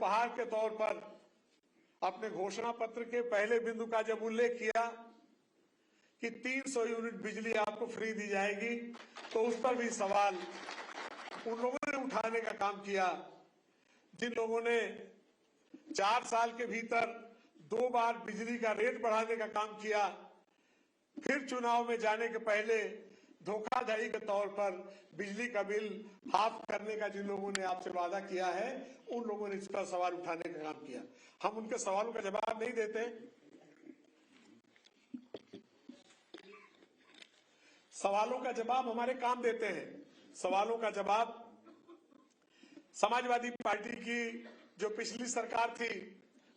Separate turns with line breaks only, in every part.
उपहार के तौर पर अपने घोषणा पत्र के पहले बिंदु का जब उल्लेख किया कि 300 यूनिट बिजली आपको फ्री दी जाएगी, तो उस पर भी सवाल उन लोगों ने उठाने का काम किया जिन लोगों ने 4 साल के भीतर 2 बार बिजली का रेट बढ़ाने का काम किया, फिर चुनाव में जाने के पहले धोखाधड़ी के तौर पर बिजली का बिल हाफ करने का जिन लोगों ने आपसे वादा किया है, उन लोगों ने इस पर सवाल उठाने का काम किया। हम उनके सवालों का जवाब नहीं देते। सवालों का जवाब हमारे काम देते हैं। सवालों का जवाब समाजवादी पार्टी की जो पिछली सरकार थी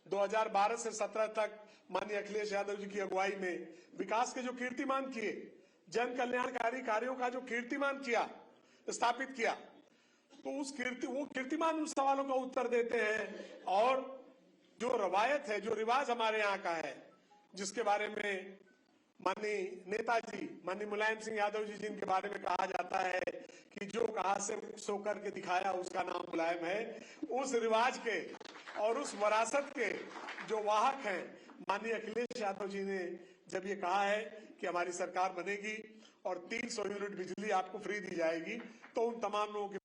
2012 से 17 तक माननीय अखिलेश यादव जी की अगुवाई में विकास के जो कीर्तिमान किए, जन कल्याणकारी कार्यों का जो कीर्तिमान किया, स्थापित किया, तो वो कीर्तिमान उन सवालों का उत्तर देते हैं। और जो रवायत है, जो रिवाज हमारे यहाँ का है, जिसके बारे में माननीय नेताजी माननीय मुलायम सिंह यादव जी जिनके बारे में कहा जाता है कि जो कहा से सो करके दिखाया उसका नाम मुलायम है, उस रिवाज के और उस विरासत के जो वाहक हैं माननीय अखिलेश यादव जी ने जब ये कहा है कि हमारी सरकार बनेगी और 300 यूनिट बिजली आपको फ्री दी जाएगी, तो उन तमाम लोगों की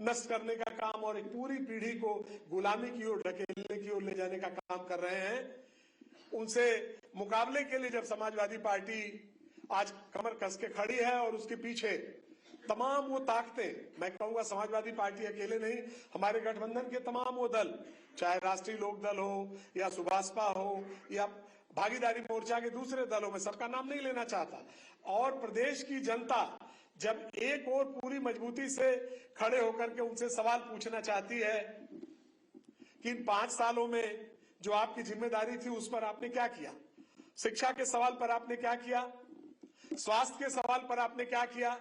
नष्ट करने का काम और एक पूरी पीढ़ी को गुलामी की ओर ढकेलने की ओर ले जाने का काम कर रहे हैं। उनसे मुकाबले के लिए जब समाजवादी पार्टी आज कमर कस के खड़ी है और उसके पीछे तमाम वो ताकतें, मैं कहूंगा समाजवादी पार्टी अकेले नहीं, हमारे गठबंधन के तमाम वो दल, चाहे राष्ट्रीय लोक दल हो या सुभाषपा हो या भागीदारी मोर्चा के दूसरे दलों में, सबका नाम नहीं लेना चाहता, और प्रदेश की जनता जब एक और पूरी मजबूती से खड़े होकर के उनसे सवाल पूछना चाहती है कि इन 5 सालों में जो आपकी जिम्मेदारी थी उस पर आपने क्या किया, शिक्षा के सवाल पर आपने क्या किया, स्वास्थ्य के सवाल पर आपने क्या किया,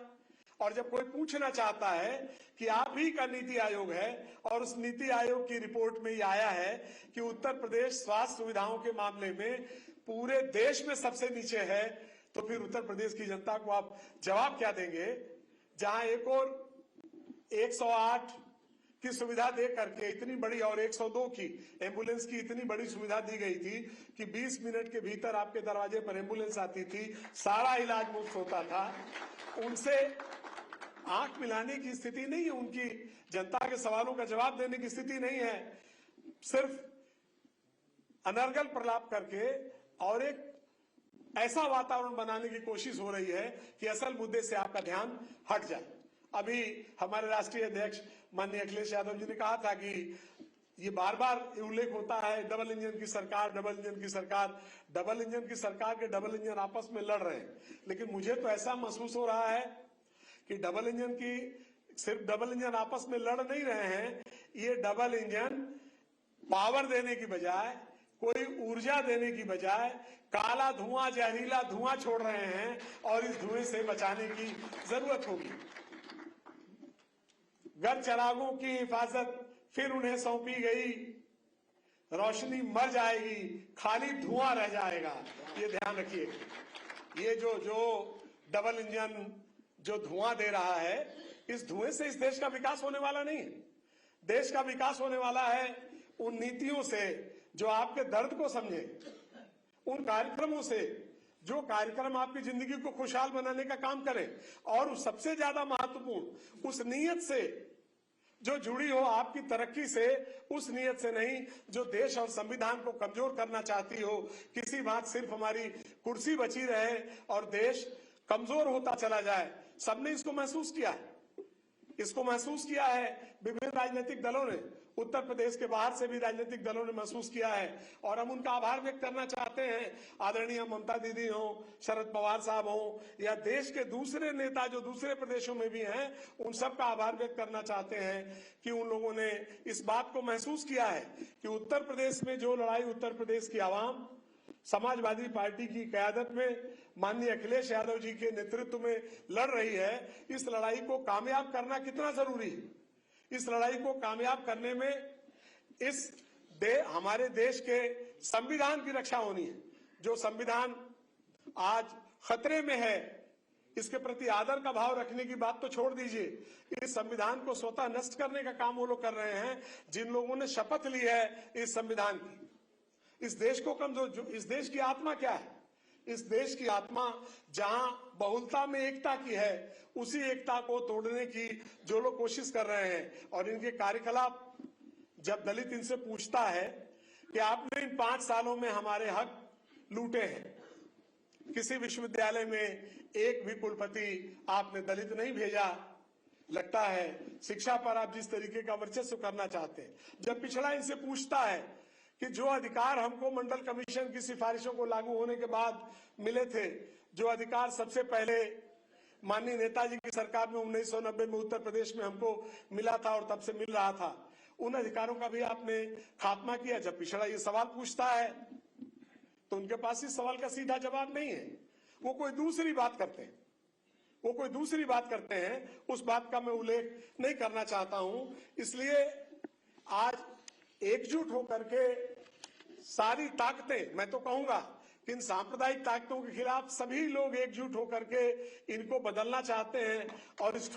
और जब कोई पूछना चाहता है कि आप ही का नीति आयोग है और उस नीति आयोग की रिपोर्ट में ये आया है कि उत्तर प्रदेश स्वास्थ्य सुविधाओं के मामले में पूरे देश में सबसे नीचे है, तो फिर उत्तर प्रदेश की जनता को आप जवाब क्या देंगे, जहां एक और 108 की सुविधा दे करके इतनी बड़ी और 102 की एम्बुलेंस की इतनी बड़ी सुविधा दी गई थी कि 20 मिनट के भीतर आपके दरवाजे पर एम्बुलेंस आती थी, सारा इलाज मुफ्त होता था। उनसे आंख मिलाने की स्थिति नहीं है, उनकी जनता के सवालों का जवाब देने की स्थिति नहीं है। सिर्फ अनर्गल प्रलाप करके और एक ऐसा वातावरण बनाने की कोशिश हो रही है कि असल मुद्दे से आपका ध्यान हट जाए। अभी हमारे राष्ट्रीय अध्यक्ष माननीय अखिलेश यादव जी ने कहा था कि ये बार बार उल्लेख होता है डबल इंजन की सरकार, डबल इंजन की सरकार, डबल इंजन की सरकार के डबल इंजन आपस में लड़ रहे हैं, लेकिन मुझे तो ऐसा महसूस हो रहा है कि डबल इंजन की सिर्फ डबल इंजन आपस में लड़ नहीं रहे हैं, ये डबल इंजन पावर देने की बजाय, कोई ऊर्जा देने की बजाय काला धुआं, जहरीला धुआं छोड़ रहे हैं और इस धुएं से बचाने की जरूरत होगी। घर चरागों की हिफाजत फिर उन्हें सौंपी गई, रोशनी मर जाएगी, खाली धुआं रह जाएगा, ये ध्यान रखिए। ये जो डबल इंजन जो धुआं दे रहा है, इस धुएं से इस देश का विकास होने वाला नहीं है। देश का विकास होने वाला है उन नीतियों से जो आपके दर्द को समझे, उन कार्यक्रमों से जो कार्यक्रम आपकी जिंदगी को खुशहाल बनाने का काम करें, और सबसे ज्यादा महत्वपूर्ण उस नीयत से जो जुड़ी हो आपकी तरक्की से, उस नीयत से नहीं जो देश और संविधान को कमजोर करना चाहती हो। किसी बात सिर्फ हमारी कुर्सी बची रहे और देश कमजोर होता चला जाए। सबने इसको महसूस किया है, इसको महसूस किया है विभिन्न राजनीतिक दलों ने, उत्तर प्रदेश के बाहर से भी राजनीतिक दलों ने महसूस किया है और हम उनका आभार व्यक्त करना चाहते हैं। आदरणीय ममता दीदी हो, शरद पवार साहब हो या देश के दूसरे नेता जो दूसरे प्रदेशों में भी हैं, उन सब का आभार व्यक्त करना चाहते हैं कि उन लोगों ने इस बात को महसूस किया है कि उत्तर प्रदेश में जो लड़ाई उत्तर प्रदेश की आवाम समाजवादी पार्टी की क़यादत में माननीय अखिलेश यादव जी के नेतृत्व में लड़ रही है, इस लड़ाई को कामयाब करना कितना जरूरी है। इस लड़ाई को कामयाब करने में हमारे देश के संविधान की रक्षा होनी है। जो संविधान आज खतरे में है, इसके प्रति आदर का भाव रखने की बात तो छोड़ दीजिए, इस संविधान को स्वतः नष्ट करने का काम वो लोग कर रहे हैं जिन लोगों ने शपथ ली है इस संविधान की। इस देश को कमजोर, इस देश की आत्मा क्या है? इस देश की आत्मा जहां बहुलता में एकता की है, उसी एकता को तोड़ने की जो लोग कोशिश कर रहे हैं। और इनके कार्यकलाप, जब दलित इनसे पूछता है कि आपने इन 5 सालों में हमारे हक लूटे हैं, किसी विश्वविद्यालय में एक भी कुलपति आपने दलित नहीं भेजा, लगता है शिक्षा पर आप जिस तरीके का वर्चस्व करना चाहते हैं। जब पिछड़ा इनसे पूछता है कि जो अधिकार हमको मंडल कमीशन की सिफारिशों को लागू होने के बाद मिले थे, जो अधिकार सबसे पहले माननीय नेताजी की सरकार में 1990 में उत्तर प्रदेश में हमको मिला था और तब से मिल रहा था, उन अधिकारों का भी आपने खात्मा किया। जब पिछड़ा ये सवाल पूछता है तो उनके पास इस सवाल का सीधा जवाब नहीं है, वो कोई दूसरी बात करते हैं, वो कोई दूसरी बात करते हैं। उस बात का मैं उल्लेख नहीं करना चाहता हूं। इसलिए आज एकजुट होकर के सारी ताकतें, मैं तो कहूंगा कि इन सांप्रदायिक ताकतों के खिलाफ सभी लोग एकजुट होकर के इनको बदलना चाहते हैं और इस